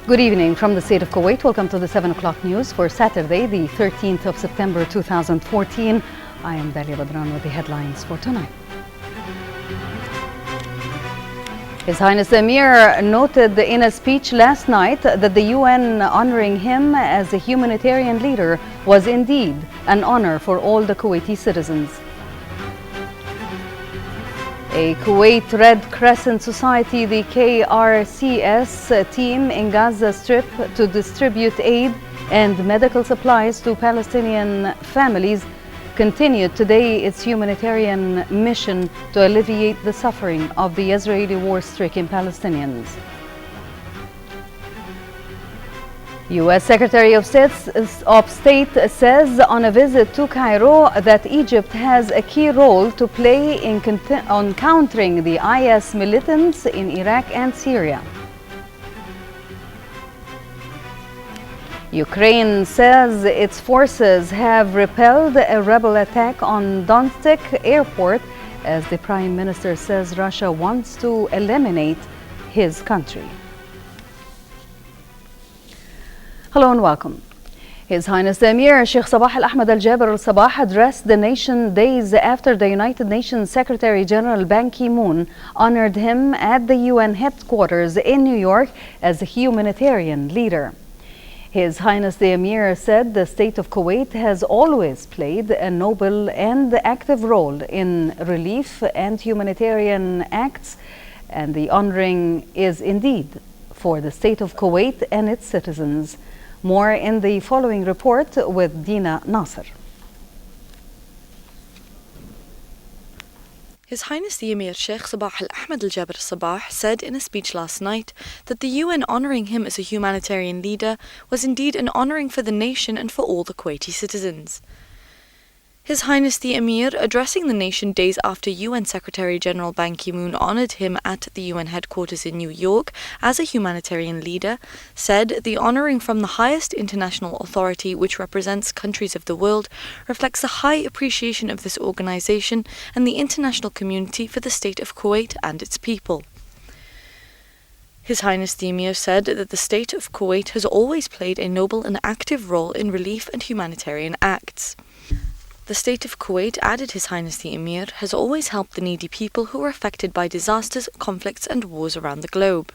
Good evening from the State of Kuwait. Welcome to the 7 o'clock news for Saturday, the 13th of September 2014. I am Dalia Badran with the headlines for tonight. His Highness the Emir noted in a speech last night that the UN honoring him as a humanitarian leader was indeed an honor for all the Kuwaiti citizens. A Kuwait Red Crescent Society, the KRCS team in Gaza Strip to distribute aid and medical supplies to Palestinian families continued today its humanitarian mission to alleviate the suffering of the Israeli war-stricken Palestinians. U.S. Secretary of State says on a visit to Cairo that Egypt has a key role to play in countering the IS militants in Iraq and Syria. Ukraine says its forces have repelled a rebel attack on Donetsk airport as the Prime Minister says Russia wants to eliminate his country. Hello and welcome. His Highness the Emir Sheikh Sabah Al Ahmed Al Jaber Al Sabah addressed the nation days after the United Nations Secretary General Ban Ki-moon honored him at the UN headquarters in New York as a humanitarian leader. His Highness the Emir said the State of Kuwait has always played a noble and active role in relief and humanitarian acts, and the honoring is indeed for the State of Kuwait and its citizens. More in the following report with Dina Nasser. His Highness the Emir Sheikh Sabah Al Ahmed Al Jaber Sabah said in a speech last night that the UN honouring him as a humanitarian leader was indeed an honouring for the nation and for all the Kuwaiti citizens. His Highness the Emir, addressing the nation days after UN Secretary General Ban Ki-moon honoured him at the UN headquarters in New York as a humanitarian leader, said the honouring from the highest international authority which represents countries of the world reflects a high appreciation of this organisation and the international community for the State of Kuwait and its people. His Highness the Emir said that the State of Kuwait has always played a noble and active role in relief and humanitarian acts. The State of Kuwait, added His Highness the Emir, has always helped the needy people who were affected by disasters, conflicts and wars around the globe.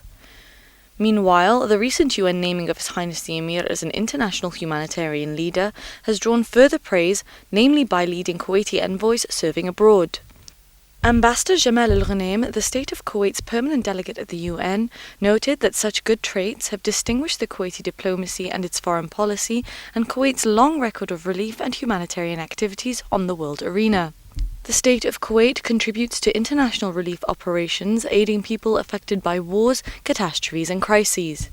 Meanwhile, the recent UN naming of His Highness the Emir as an international humanitarian leader has drawn further praise, namely by leading Kuwaiti envoys serving abroad. Ambassador Jamal Al-Ghanem, the State of Kuwait's permanent delegate at the UN, noted that such good traits have distinguished the Kuwaiti diplomacy and its foreign policy and Kuwait's long record of relief and humanitarian activities on the world arena. The State of Kuwait contributes to international relief operations, aiding people affected by wars, catastrophes and crises.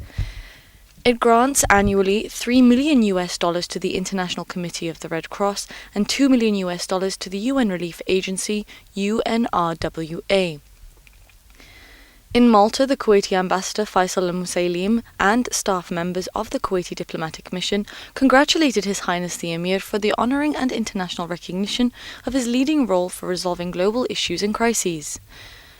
It grants annually $3 million to the International Committee of the Red Cross and $2 million to the UN Relief Agency, UNRWA. In Malta, the Kuwaiti ambassador Faisal Al-Musailim and staff members of the Kuwaiti diplomatic mission congratulated His Highness the Emir for the honouring and international recognition of his leading role for resolving global issues and crises,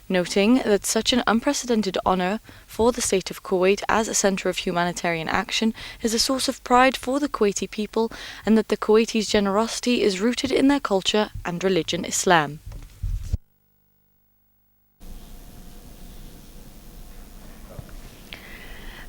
noting that such an unprecedented honour for the State of Kuwait as a centre of humanitarian action is a source of pride for the Kuwaiti people and that the Kuwaitis' generosity is rooted in their culture and religion Islam.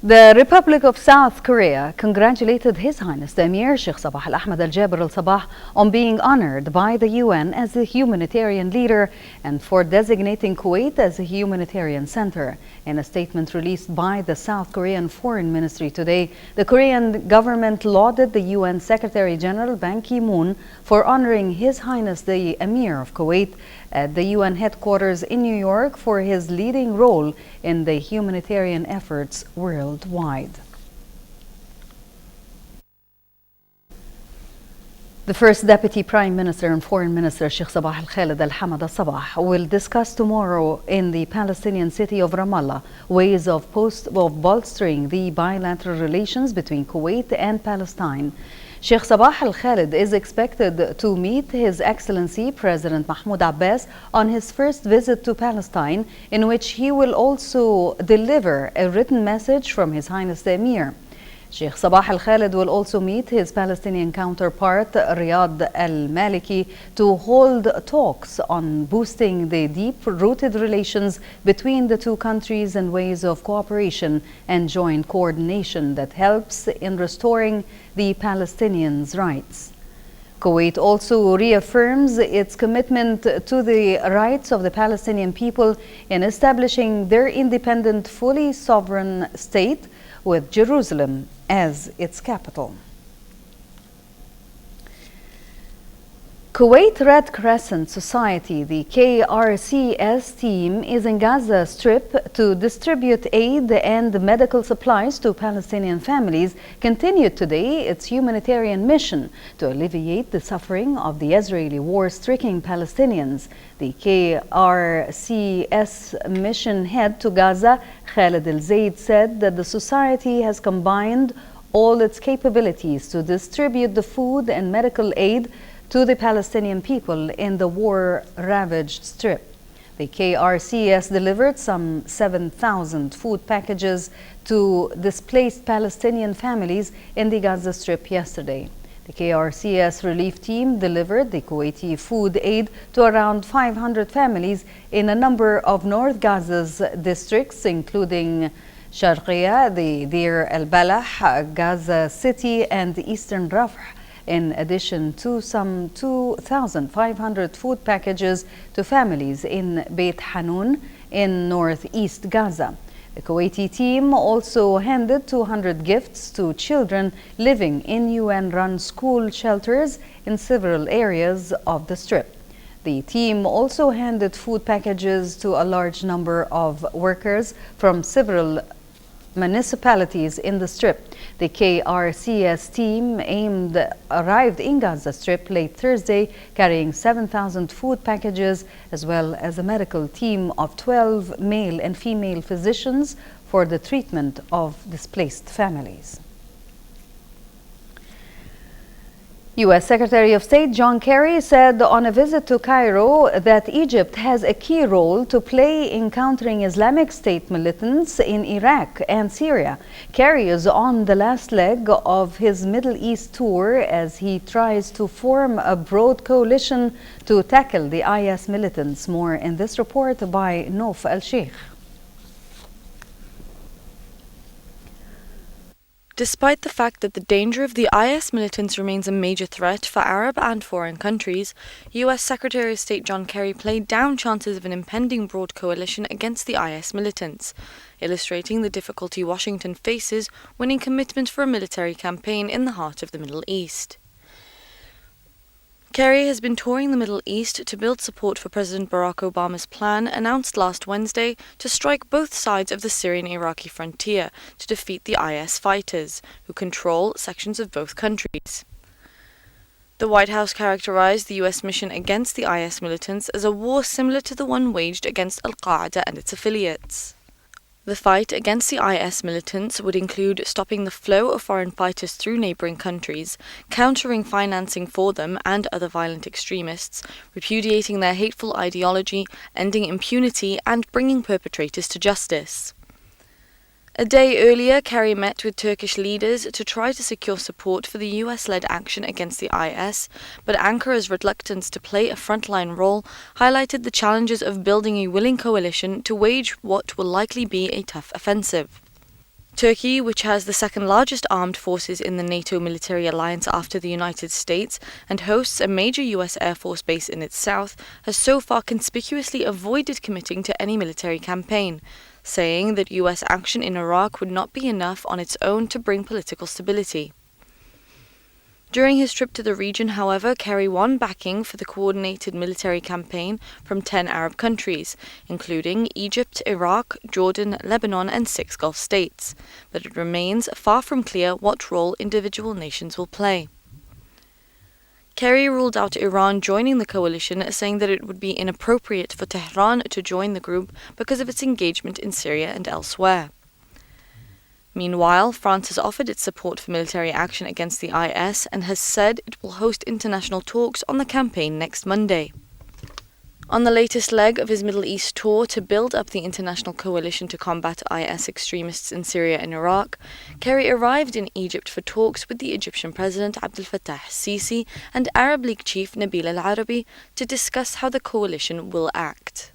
The Republic of South Korea congratulated His Highness the Emir Sheikh Sabah Al Ahmed Al Jaber Al Sabah on being honored by the UN as a humanitarian leader and for designating Kuwait as a humanitarian center. In a statement released by the South Korean Foreign Ministry today, the Korean government lauded the UN Secretary General Ban Ki-moon for honoring His Highness the Emir of Kuwait at the UN headquarters in New York for his leading role in the humanitarian efforts worldwide. The first Deputy Prime Minister and Foreign Minister Sheikh Sabah al-Khalid al-Hamad al-Sabah will discuss tomorrow in the Palestinian city of Ramallah ways of bolstering the bilateral relations between Kuwait and Palestine. Sheikh Sabah al-Khalid is expected to meet His Excellency President Mahmoud Abbas on his first visit to Palestine, in which he will also deliver a written message from His Highness the Emir. Sheikh Sabah al-Khalid will also meet his Palestinian counterpart Riyad al-Maliki to hold talks on boosting the deep-rooted relations between the two countries and ways of cooperation and joint coordination that helps in restoring the Palestinians' rights. Kuwait also reaffirms its commitment to the rights of the Palestinian people in establishing their independent, fully sovereign state with Jerusalem as its capital. Kuwait Red Crescent Society, the KRCS team, is in Gaza Strip to distribute aid and medical supplies to Palestinian families, continued today its humanitarian mission to alleviate the suffering of the Israeli war-stricken Palestinians. The KRCS mission head to Gaza, Khalid al-Zaid, said that the society has combined all its capabilities to distribute the food and medical aid to the Palestinian people in the war-ravaged Strip. The KRCS delivered some 7,000 food packages to displaced Palestinian families in the Gaza Strip yesterday. The KRCS relief team delivered the Kuwaiti food aid to around 500 families in a number of North Gaza's districts, including Sharqiya, the Deir al-Balah, Gaza City, and the Eastern Rafah, in addition to some 2,500 food packages to families in Beit Hanun in northeast Gaza. The Kuwaiti team also handed 200 gifts to children living in UN-run school shelters in several areas of the Strip. The team also handed food packages to a large number of workers from several municipalities in the Strip. The KRCS team arrived in Gaza Strip late Thursday, carrying 7,000 food packages, as well as a medical team of 12 male and female physicians for the treatment of displaced families. U.S. Secretary of State John Kerry said on a visit to Cairo that Egypt has a key role to play in countering Islamic State militants in Iraq and Syria. Kerry is on the last leg of his Middle East tour as he tries to form a broad coalition to tackle the IS militants. More in this report by Nof Al-Sheikh. Despite the fact that the danger of the IS militants remains a major threat for Arab and foreign countries, U.S. Secretary of State John Kerry played down chances of an impending broad coalition against the IS militants, illustrating the difficulty Washington faces winning commitment for a military campaign in the heart of the Middle East. Kerry has been touring the Middle East to build support for President Barack Obama's plan, announced last Wednesday, to strike both sides of the Syrian-Iraqi frontier to defeat the IS fighters, who control sections of both countries. The White House characterized the U.S. mission against the IS militants as a war similar to the one waged against Al-Qaeda and its affiliates. The fight against the IS militants would include stopping the flow of foreign fighters through neighboring countries, countering financing for them and other violent extremists, repudiating their hateful ideology, ending impunity, and bringing perpetrators to justice. A day earlier, Kerry met with Turkish leaders to try to secure support for the US-led action against the IS, but Ankara's reluctance to play a frontline role highlighted the challenges of building a willing coalition to wage what will likely be a tough offensive. Turkey, which has the second largest armed forces in the NATO military alliance after the United States and hosts a major US Air Force base in its south, has so far conspicuously avoided committing to any military campaign, saying that US action in Iraq would not be enough on its own to bring political stability. During his trip to the region, however, Kerry won backing for the coordinated military campaign from 10 Arab countries, including Egypt, Iraq, Jordan, Lebanon, and 6 Gulf states, but it remains far from clear what role individual nations will play. Kerry ruled out Iran joining the coalition, saying that it would be inappropriate for Tehran to join the group because of its engagement in Syria and elsewhere. Meanwhile, France has offered its support for military action against the IS and has said it will host international talks on the campaign next Monday. On the latest leg of his Middle East tour to build up the international coalition to combat IS extremists in Syria and Iraq, Kerry arrived in Egypt for talks with the Egyptian President Abdel Fattah al-Sisi and Arab League chief Nabil al-Arabi to discuss how the coalition will act.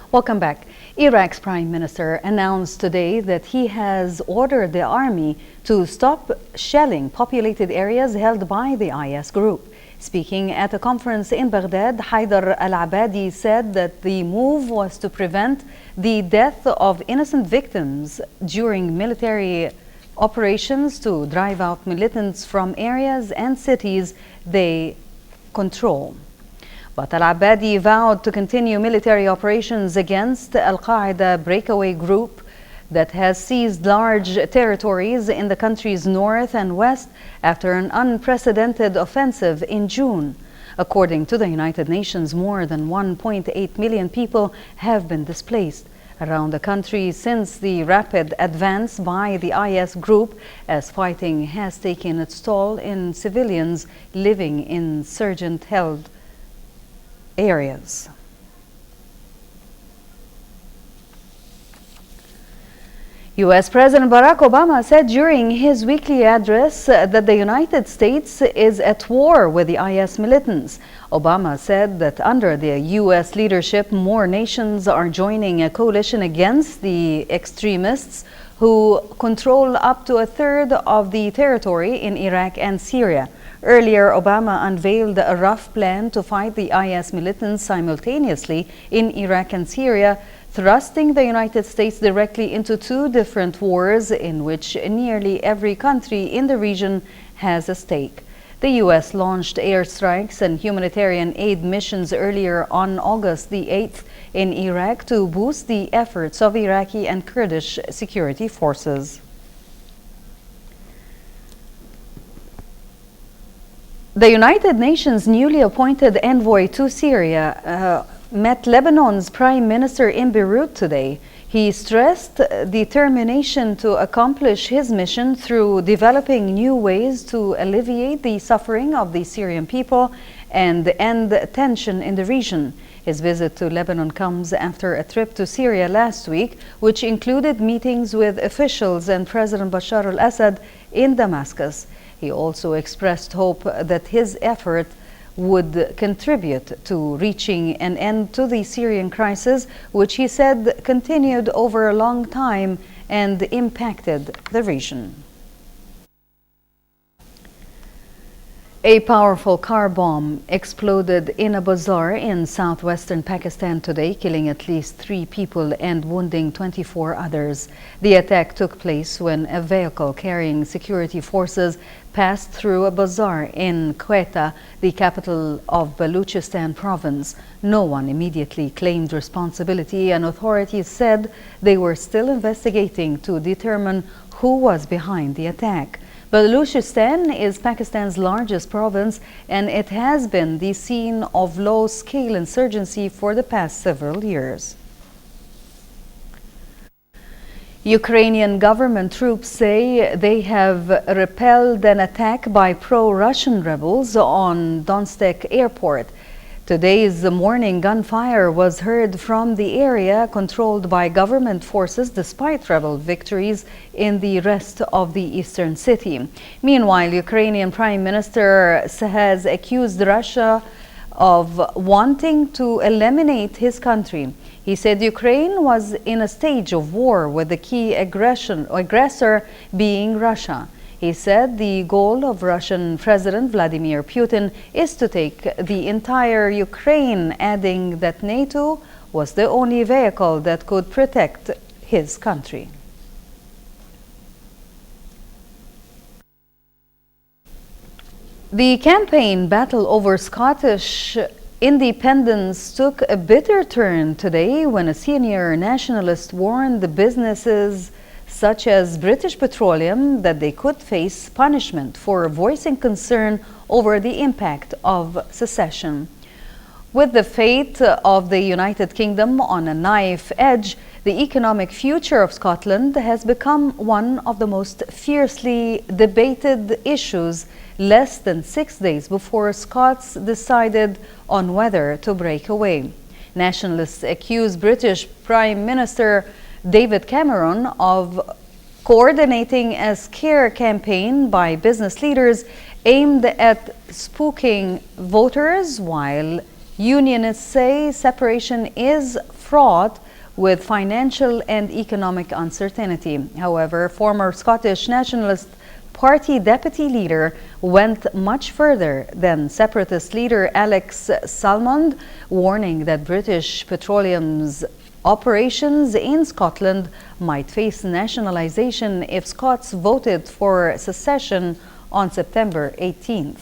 Welcome back. Iraq's Prime Minister announced today that he has ordered the army to stop shelling populated areas held by the IS group. Speaking at a conference in Baghdad, Haider al-Abadi said that the move was to prevent the death of innocent victims during military operations to drive out militants from areas and cities they control. But al-Abadi vowed to continue military operations against Al-Qaeda breakaway group that has seized large territories in the country's north and west after an unprecedented offensive in June. According to the United Nations, more than 1.8 million people have been displaced around the country since the rapid advance by the IS group, as fighting has taken its toll in civilians living in insurgent-held areas. U.S. President Barack Obama said during his weekly address that the United States is at war with the IS militants. Obama said that under the U.S. leadership, more nations are joining a coalition against the extremists who control up to a third of the territory in Iraq and Syria. Earlier, Obama unveiled a rough plan to fight the IS militants simultaneously in Iraq and Syria, thrusting the United States directly into two different wars in which nearly every country in the region has a stake. The U.S. launched airstrikes and humanitarian aid missions earlier on August the 8th in Iraq to boost the efforts of Iraqi and Kurdish security forces. The United Nations newly appointed envoy to Syria met Lebanon's Prime Minister in Beirut today. He stressed determination to accomplish his mission through developing new ways to alleviate the suffering of the Syrian people and end tension in the region. His visit to Lebanon comes after a trip to Syria last week, which included meetings with officials and President Bashar al-Assad in Damascus. He also expressed hope that his effort would contribute to reaching an end to the Syrian crisis, which he said continued over a long time and impacted the region. A powerful car bomb exploded in a bazaar in southwestern Pakistan today, killing at least 3 people and wounding 24 others. The attack took place when a vehicle carrying security forces passed through a bazaar in Quetta, the capital of Baluchistan province. No one immediately claimed responsibility, and authorities said they were still investigating to determine who was behind the attack. Baluchistan is Pakistan's largest province, and it has been the scene of low-scale insurgency for the past several years. Ukrainian government troops say they have repelled an attack by pro-Russian rebels on Donetsk airport. Today's morning gunfire was heard from the area controlled by government forces despite rebel victories in the rest of the eastern city. Meanwhile, Ukrainian Prime Minister has accused Russia of wanting to eliminate his country. He said Ukraine was in a stage of war with the key aggressor being Russia. He said the goal of Russian President Vladimir Putin is to take the entire Ukraine, adding that NATO was the only vehicle that could protect his country. The campaign battle over Scottish independence took a bitter turn today when a senior nationalist warned the businesses such as British Petroleum that they could face punishment for voicing concern over the impact of secession. With the fate of the United Kingdom on a knife edge, the economic future of Scotland has become one of the most fiercely debated issues less than 6 days before Scots decided on whether to break away. Nationalists accuse British Prime Minister David Cameron of coordinating a scare campaign by business leaders aimed at spooking voters, while unionists say separation is fraught with financial and economic uncertainty. However, former Scottish Nationalist Party deputy leader went much further than separatist leader Alex Salmond, warning that British Petroleum's operations in Scotland might face nationalisation if Scots voted for secession on September 18th.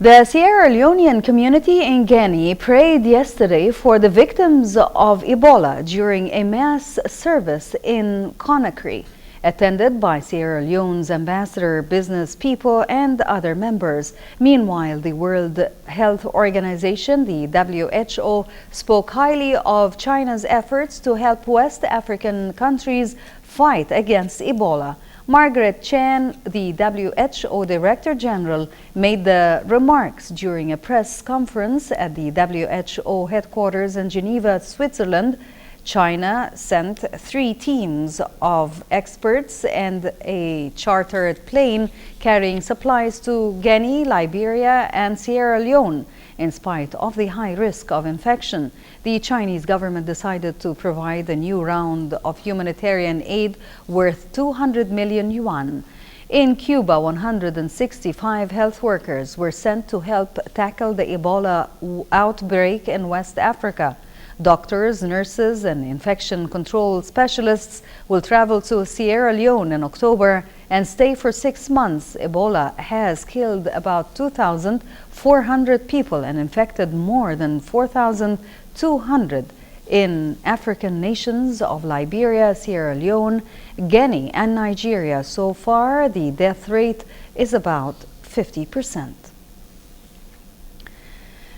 The Sierra Leonean community in Guinea prayed yesterday for the victims of Ebola during a mass service in Conakry, attended by Sierra Leone's ambassador, business people, and other members. Meanwhile, the World Health Organization, the WHO, spoke highly of China's efforts to help West African countries fight against Ebola. Margaret Chan, the WHO Director General, made the remarks during a press conference at the WHO headquarters in Geneva, Switzerland. China sent 3 teams of experts and a chartered plane carrying supplies to Guinea, Liberia, and Sierra Leone. In spite of the high risk of infection, the Chinese government decided to provide a new round of humanitarian aid worth 200 million yuan. In Cuba, 165 health workers were sent to help tackle the Ebola outbreak in West Africa. Doctors, nurses, and infection control specialists will travel to Sierra Leone in October and stay for 6 months. Ebola has killed about 2,400 people and infected more than 4,200 in African nations of Liberia, Sierra Leone, Guinea, and Nigeria. So far, the death rate is about 50%.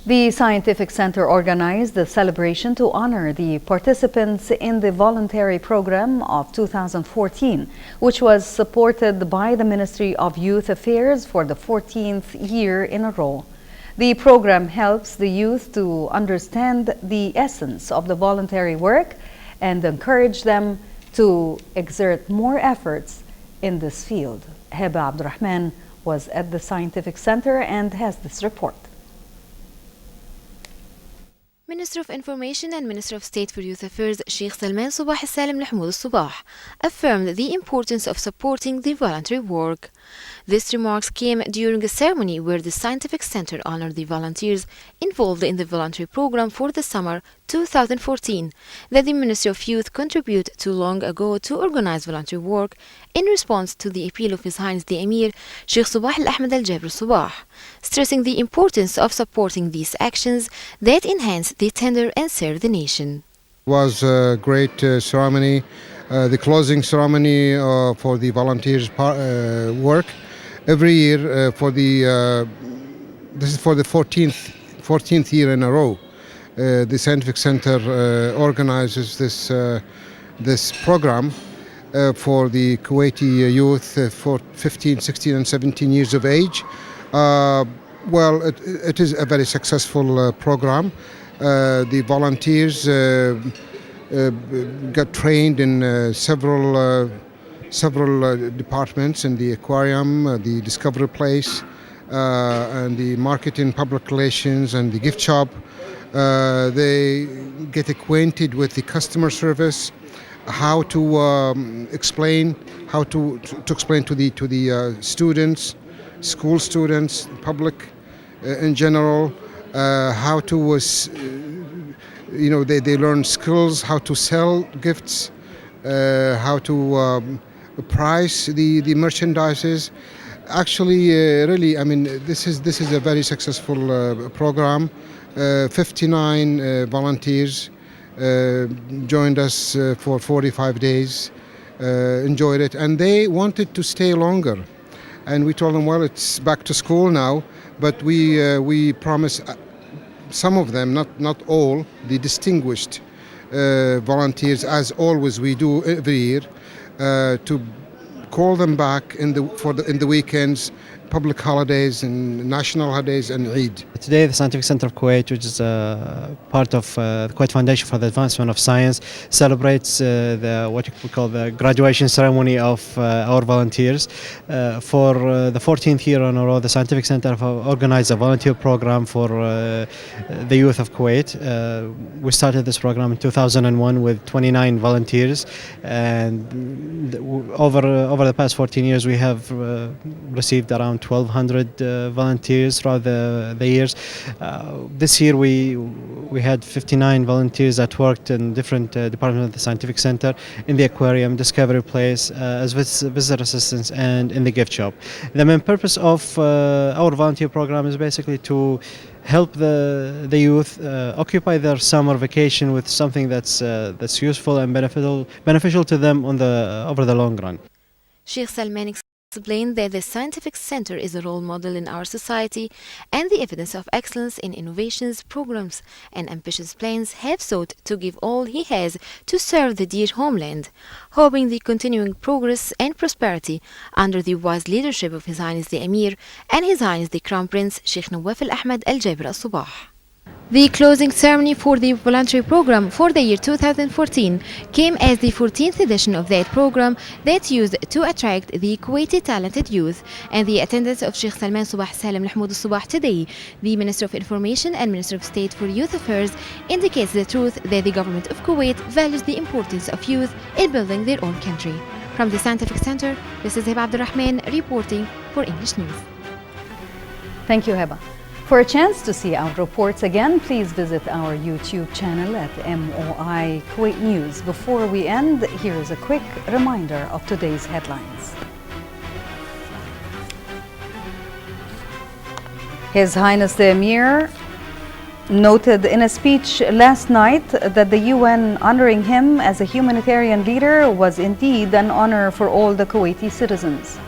The Scientific Center organized the celebration to honor the participants in the voluntary program of 2014, which was supported by the Ministry of Youth Affairs for the 14th year in a row. The program helps the youth to understand the essence of the voluntary work and encourage them to exert more efforts in this field. Heba Abdurrahman was at the Scientific Center and has this report. Minister of Information and Minister of State for Youth Affairs Sheikh Salman Subah Salim Al Subah affirmed the importance of supporting the voluntary work. These remarks came during a ceremony where the Scientific Center honored the volunteers involved in the voluntary program for the summer 2014 that the Ministry of Youth contributed to long ago to organize voluntary work in response to the appeal of His Highness the Emir Sheikh Sabah Ahmed Al-Jabr Sabah, stressing the importance of supporting these actions that enhance the tender and serve the nation. It was a great ceremony, the closing ceremony for the volunteers work. Every year this is for the 14th year in a row. The Scientific Center organizes this program for the Kuwaiti youth for 15, 16 and 17 years of age. Well, it is a very successful program. The volunteers got trained in several departments in the aquarium, the discovery place, and the marketing, public relations, and the gift shop. They get acquainted with the customer service, how to explain, how to explain to the students, school students, public in general, how to they learn skills, how to sell gifts, how to price the merchandises. Actually, really, I mean, this is a very successful program. 59 volunteers joined us for 45 days, enjoyed it, and they wanted to stay longer. And we told them, well, it's back to school now, but we promise some of them, not all, the distinguished volunteers, as always we do every year, to call them back in the weekends, public holidays and national holidays and Eid. Today, the Scientific Center of Kuwait, which is part of the Kuwait Foundation for the Advancement of Science, celebrates what we call the graduation ceremony of our volunteers. For the 14th year in a row, the Scientific Center have organized a volunteer program for the youth of Kuwait. We started this program in 2001 with 29 volunteers, and over the past 14 years, we have received around 1,200 volunteers throughout the years. This year we had 59 volunteers that worked in different departments of the Scientific Center, in the aquarium, Discovery Place, as visitor assistants, and in the gift shop. The main purpose of our volunteer program is basically to help the youth occupy their summer vacation with something that's useful and beneficial to them over the long run. Sheikh Salman explained that the Scientific Center is a role model in our society, and the evidence of excellence in innovations, programs, and ambitious plans have sought to give all he has to serve the dear homeland, hoping the continuing progress and prosperity under the wise leadership of His Highness the Emir and His Highness the Crown Prince Sheikh Nawaf Al Ahmed Al Jaber Al Sabah. The closing ceremony for the voluntary program for the year 2014 came as the 14th edition of that program that used to attract the Kuwaiti talented youth, and the attendance of Sheikh Salman Subah Salim Al Mahmoud Al Sabah today, the Minister of Information and Minister of State for Youth Affairs, indicates the truth that the government of Kuwait values the importance of youth in building their own country. From the Scientific Center, this is Heba Abdurrahman reporting for English News. Thank you, Heba. For a chance to see our reports again, please visit our YouTube channel at MOI Kuwait News. Before we end, here is a quick reminder of today's headlines. His Highness the Emir noted in a speech last night that the UN honoring him as a humanitarian leader was indeed an honor for all the Kuwaiti citizens.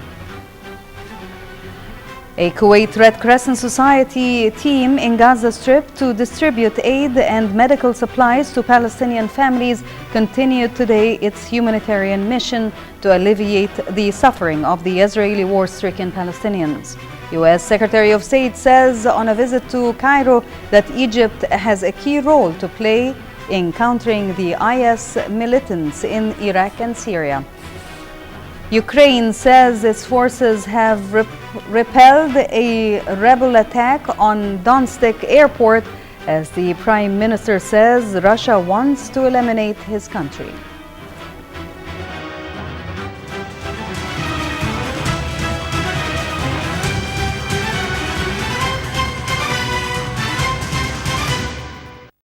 A Kuwait Red Crescent Society team in Gaza Strip to distribute aid and medical supplies to Palestinian families continued today its humanitarian mission to alleviate the suffering of the Israeli war-stricken Palestinians. U.S. Secretary of State says on a visit to Cairo that Egypt has a key role to play in countering the IS militants in Iraq and Syria. Ukraine says its forces have repelled a rebel attack on Donetsk airport as the Prime Minister says Russia wants to eliminate his country.